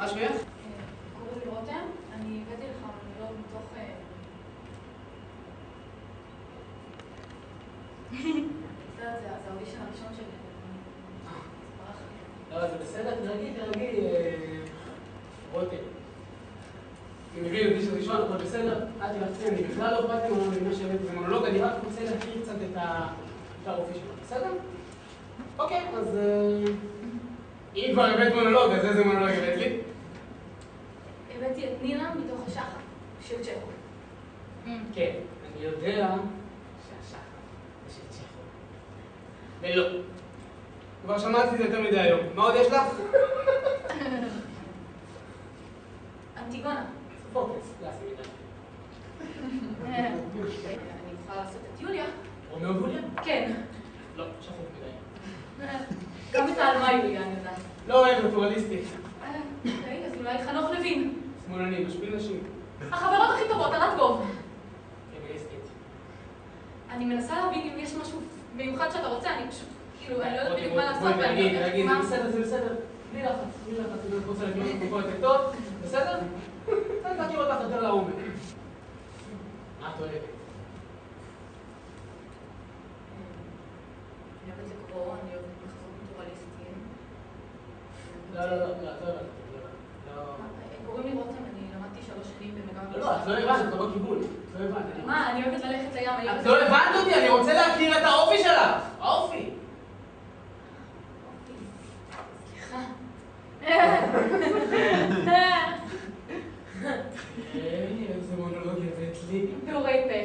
מה שמך? קוראים לי רותם, אני הבאתי לך מונולוג מתוך... זה האודישן הראשון שלי. לא, זה בסדר, תרגי, רותם. אני מבין, אודישן ראשון, הכל בסדר, אל תלחצי, אני בכלל לא באתי ממה שהבאתי במונולוג, אני רק רוצה להכיר קצת את האופי שלו, בסדר? אוקיי, אז... אם כבר הבאת מונולוג, אז איזה מונולוג הבאת לי? הבאתי את נינה מתוך השחר, של צ'כוב. כן, אני יודע שהשחר זה של צ'כוב. ולא. כבר שמעתי את זה יותר מדי היום. מה עוד יש לך? אנטיגונה. פוקס, קלאסי מדי. אני צריכה לעשות את יוליה. רומאו ויוליה? כן. לא, שחור מדי. גם את העלמה יוליה, אני יודעת. לא אוהב, נטורליסטי. אוקיי, אז אולי חנוך לוין. שמאלני, משפיל נשים. החברות הכי טובות, ענת גוב. פמיניסטית. אני מנסה להבין אם יש משהו מיוחד שאתה רוצה, אני פשוט, כאילו, אני לא יודעת בדיוק מה לעשות. בואי, תגיד, זה בסדר. בלי לחץ, אם את רוצה להגיד לך ביקורת טוב, בסדר? אני להכיר אותך יותר לעומק. מה את אוהבת? אני אוהבת לקרוא, אני אוהבת מחזות נטורליסטיים. לא. קוראים לי רותם, אני למדתי 3 שנים במגמת... לא, את לא הבנת, את לא בכיוון. לא הבנת. מה, אני אוהבת ללכת לים. את לא הבנת אותי, אני רוצה להכיר את האופי שלך. האופי. סליחה. איזה מונולוג הבאת לי. פעורי פה.